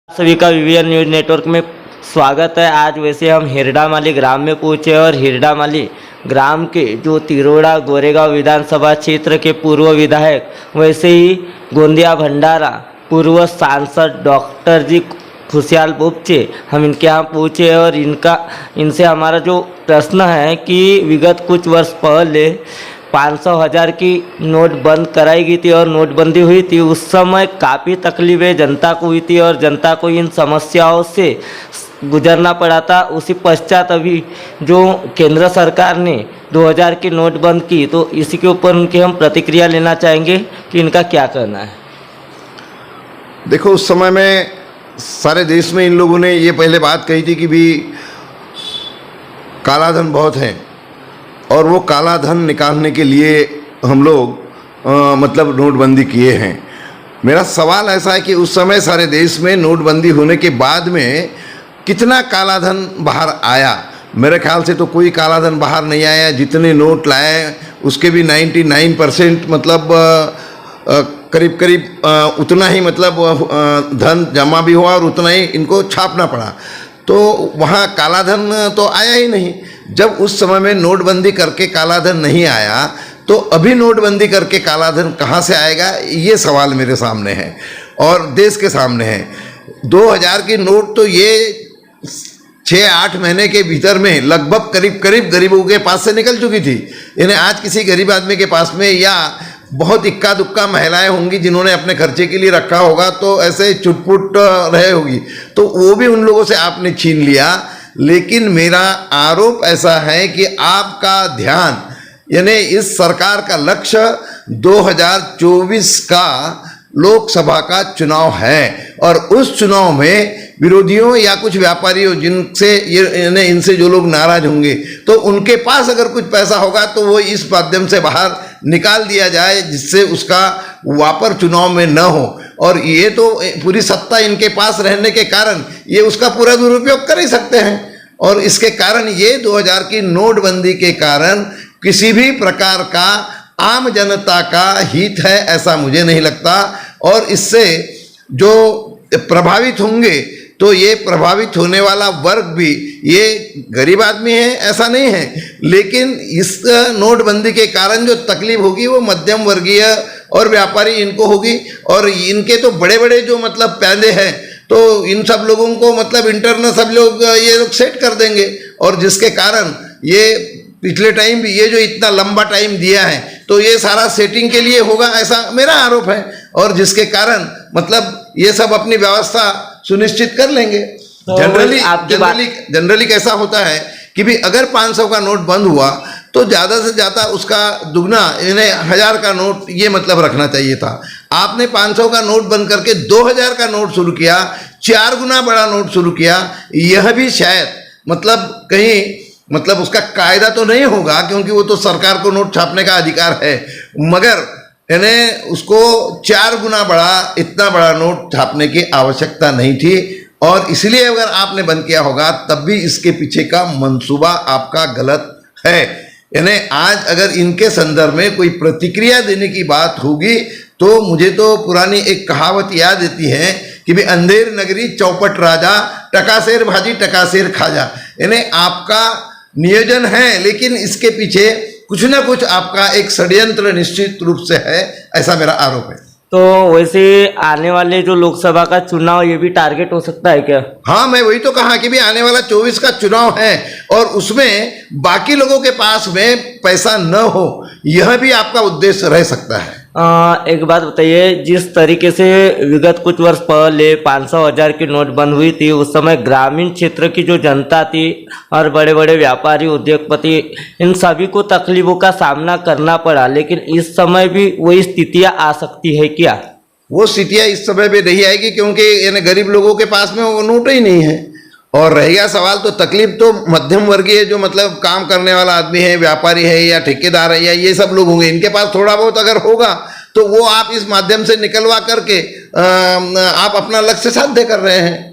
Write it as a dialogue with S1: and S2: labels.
S1: सभी का VVR news network में स्वागत है। आज वैसे हम हिरडामाली ग्राम में पहुंचे और हिरडामाली ग्राम के जो तिरोड़ा गोरेगांव विधानसभा क्षेत्र के पूर्व विधायक वैसे ही गोंदिया भंडारा पूर्व सांसद डॉक्टर जी खुशहाल बोपचे हम इनके यहाँ पहुँचे और इनसे हमारा जो प्रश्न है कि विगत कुछ वर्ष पहले 500,000 की नोट बंद कराई गई थी और नोटबंदी हुई थी। उस समय काफ़ी तकलीफें जनता को हुई थी और जनता को इन समस्याओं से गुजरना पड़ा था। उसी पश्चात अभी जो केंद्र सरकार ने 2000 की नोट बंद की, तो इसी के ऊपर उनकी हम प्रतिक्रिया लेना चाहेंगे कि इनका क्या कहना है।
S2: देखो, उस समय में सारे देश में इन लोगों ने ये पहले बात कही थी कि भी काला धन बहुत है और वो काला धन निकालने के लिए हम लोग मतलब नोटबंदी किए हैं। मेरा सवाल ऐसा है कि उस समय सारे देश में नोटबंदी होने के बाद में कितना काला धन बाहर आया? मेरे ख्याल से तो कोई काला धन बाहर नहीं आया। जितने नोट लाए उसके भी 99% मतलब करीब करीब उतना ही मतलब धन जमा भी हुआ और उतना ही इनको छापना पड़ा। तो वहाँ काला धन तो आया ही नहीं। जब उस समय में नोटबंदी करके काला धन नहीं आया तो अभी नोटबंदी करके काला धन कहाँ से आएगा, ये सवाल मेरे सामने है और देश के सामने है। 2000 की नोट तो ये 6-8 महीने के भीतर में लगभग करीब करीब गरीबों के पास से निकल चुकी थी। यानी आज किसी गरीब आदमी के पास में या बहुत इक्का दुक्का महिलाएं होंगी जिन्होंने अपने खर्चे के लिए रखा होगा, तो ऐसे चुटपुट रहे होगी, तो वो भी उन लोगों से आपने छीन लिया। लेकिन मेरा आरोप ऐसा है कि आपका ध्यान यानी इस सरकार का लक्ष्य 2024 का लोकसभा का चुनाव है और उस चुनाव में विरोधियों या कुछ व्यापारियों जिनसे ये इनसे जो लोग नाराज होंगे तो उनके पास अगर कुछ पैसा होगा तो वो इस माध्यम से बाहर निकाल दिया जाए जिससे उसका वापर चुनाव में न हो। और ये तो पूरी सत्ता इनके पास रहने के कारण ये उसका पूरा दुरुपयोग कर ही सकते हैं और इसके कारण ये 2000 की नोटबंदी के कारण किसी भी प्रकार का आम जनता का हित है ऐसा मुझे नहीं लगता। और इससे जो प्रभावित होंगे तो ये प्रभावित होने वाला वर्ग भी ये गरीब आदमी है ऐसा नहीं है, लेकिन इस नोटबंदी के कारण जो तकलीफ होगी वो मध्यम वर्गीय और व्यापारी इनको होगी। और इनके तो बड़े बड़े जो मतलब पैदे हैं तो इन सब लोगों को मतलब इंटरनल सब लोग ये लोग सेट कर देंगे और जिसके कारण ये पिछले टाइम भी ये जो इतना लंबा टाइम दिया है तो ये सारा सेटिंग के लिए होगा ऐसा मेरा आरोप है और जिसके कारण मतलब ये सब अपनी व्यवस्था सुनिश्चित कर लेंगे।
S1: तो
S2: जनरली कैसा होता है कि भी अगर 500 का नोट बंद हुआ तो ज़्यादा से ज़्यादा उसका दुगना यानी 1000 का नोट ये मतलब रखना चाहिए था। आपने 500 का नोट बंद करके 2000 का नोट शुरू किया, 4 गुना बड़ा नोट शुरू किया। यह भी शायद मतलब कहीं मतलब उसका कायदा तो नहीं होगा क्योंकि वो तो सरकार को नोट छापने का अधिकार है, मगर यानी उसको 4 गुना बड़ा इतना बड़ा नोट छापने की आवश्यकता नहीं थी और इसलिए अगर आपने बंद किया होगा तब भी इसके पीछे का मंसूबा आपका गलत है। यानी आज अगर इनके संदर्भ में कोई प्रतिक्रिया देने की बात होगी तो मुझे तो पुरानी एक कहावत याद आती है कि भी अंधेर नगरी चौपट राजा, टकासेर भाजी टकासेर खाजा। यानी आपका नियोजन है लेकिन इसके पीछे कुछ ना कुछ आपका एक षड्यंत्र निश्चित रूप से है, ऐसा मेरा आरोप है।
S1: तो वैसे आने वाले जो लोकसभा का चुनाव ये भी टारगेट हो सकता है क्या? हाँ,
S2: मैं वही तो कहा कि भी आने वाला 24 का चुनाव है और उसमें बाकी लोगों के पास में पैसा न हो, यह भी आपका उद्देश्य रह सकता है।
S1: एक बात बताइए, जिस तरीके से विगत कुछ वर्ष पहले 500,000 की नोट बंद हुई थी उस समय ग्रामीण क्षेत्र की जो जनता थी और बड़े बड़े व्यापारी उद्योगपति इन सभी को तकलीफों का सामना करना पड़ा, लेकिन इस समय भी वही स्थितियां आ सकती है क्या?
S2: वो स्थितियां इस समय भी नहीं आएगी क्योंकि यानी गरीब लोगों के पास में वो नोट ही नहीं है। और रहेगा सवाल तो तकलीफ तो मध्यम वर्गीय जो मतलब काम करने वाला आदमी है, व्यापारी है या ठेकेदार है या ये सब लोग होंगे, इनके पास थोड़ा बहुत अगर होगा तो वो आप इस माध्यम से निकलवा करके आप अपना लक्ष्य साध्य कर रहे हैं।